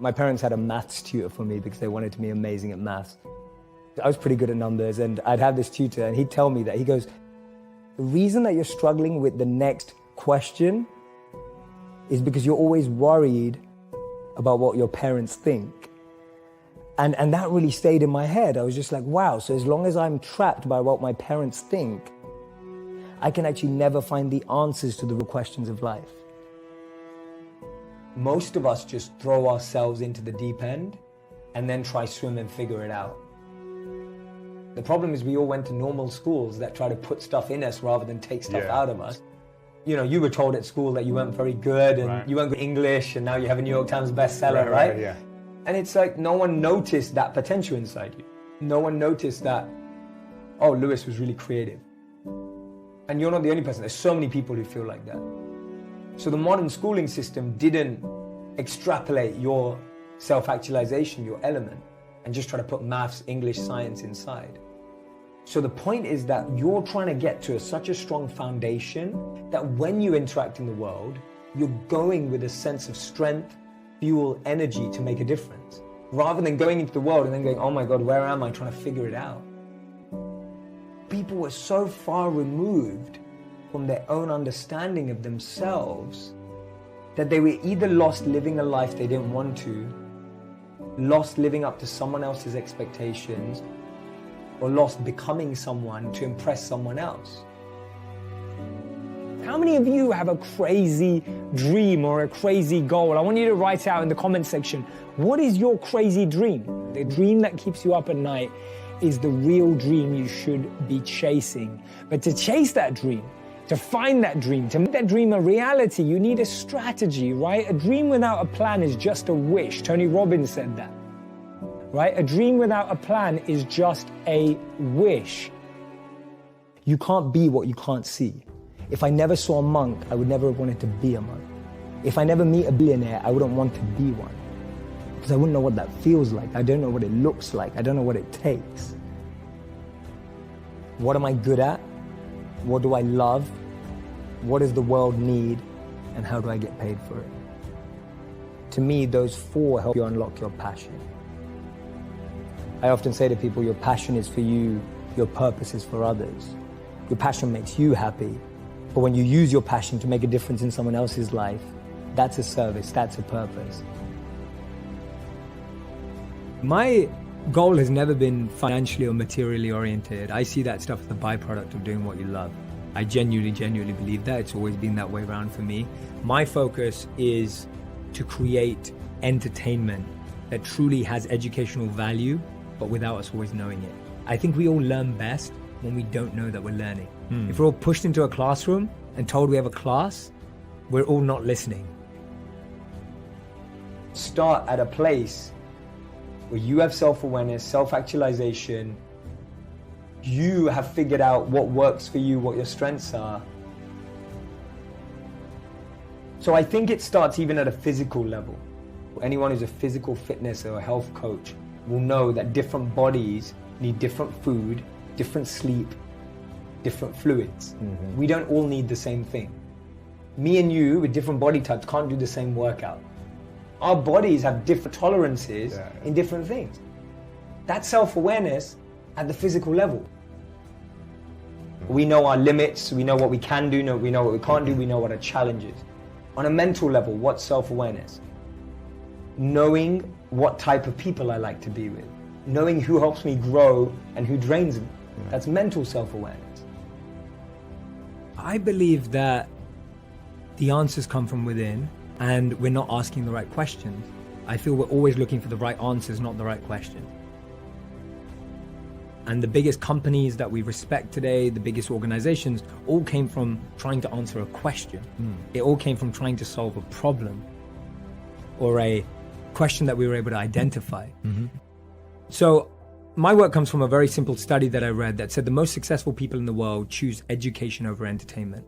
My parents had a maths tutor for me because they wanted to be amazing at maths. I was pretty good at numbers, and I'd have this tutor and he'd tell me that, he goes, the reason that you're struggling with the next question is because you're always worried about what your parents think. And that really stayed in my head. I was just like, wow, so as long as I'm trapped by what my parents think, I can actually never find the answers to the real questions of life. Most of us just throw ourselves into the deep end and then try swim and figure it out. The problem is we all went to normal schools that try to put stuff in us rather than take stuff out of us. You know, you were told at school that you weren't very good and you weren't good at English, and now you have a New York Times bestseller, right? Yeah. And it's like no one noticed that potential inside you. No one noticed that, oh, Lewis was really creative. And you're not the only person. There's so many people who feel like that. So the modern schooling system didn't extrapolate your self-actualization, your element, and just try to put maths, English, science inside. So the point is that you're trying to get to such a strong foundation that when you interact in the world, you're going with a sense of strength, fuel, energy to make a difference, rather than going into the world and then going, oh my God, where am I, trying to figure it out. People were so far removed from their own understanding of themselves that they were either lost living a life they didn't want to, lost living up to someone else's expectations, or lost becoming someone to impress someone else. How many of you have a crazy dream or a crazy goal? I want you to write out in the comment section, what is your crazy dream? The dream that keeps you up at night is the real dream you should be chasing. But to chase that dream, to find that dream, to make that dream a reality, you need a strategy, right? A dream without a plan is just a wish. Tony Robbins said that, right? A dream without a plan is just a wish. You can't be what you can't see. If I never saw a monk, I would never have wanted to be a monk. If I never meet a billionaire, I wouldn't want to be one. Because I wouldn't know what that feels like. I don't know what it looks like. I don't know what it takes. What am I good at? What do I love? What does the world need? And how do I get paid for it? To me, those four help you unlock your passion. I often say to people, your passion is for you, your purpose is for others. Your passion makes you happy. But when you use your passion to make a difference in someone else's life, that's a service, that's a purpose. My goal has never been financially or materially oriented. I see that stuff as the byproduct of doing what you love. I genuinely believe that. It's always been that way around for me. My focus is to create entertainment that truly has educational value, but without us always knowing it. I think we all learn best when we don't know that we're learning. If we're all pushed into a classroom and told we have a class, we're all not listening. Start at a place where you have self-awareness, self-actualization, you have figured out what works for you, what your strengths are. So I think it starts even at a physical level. Anyone who's a physical fitness or a health coach will know that different bodies need different food, different sleep, different fluids. We don't all need the same thing. Me and you with different body types can't do the same workout. Our bodies have different tolerances in different things. That's self-awareness at the physical level. We know our limits, we know what we can do, we know what we can't do, we know what our challenge is. On a mental level, what's self-awareness? Knowing what type of people I like to be with. Knowing who helps me grow and who drains me. That's mental self-awareness. I believe that the answers come from within and we're not asking the right questions. I feel we're always looking for the right answers, not the right questions. And the biggest companies that we respect today, the biggest organizations, all came from trying to answer a question. It all came from trying to solve a problem or a question that we were able to identify. So my work comes from a very simple study that I read that said the most successful people in the world choose education over entertainment.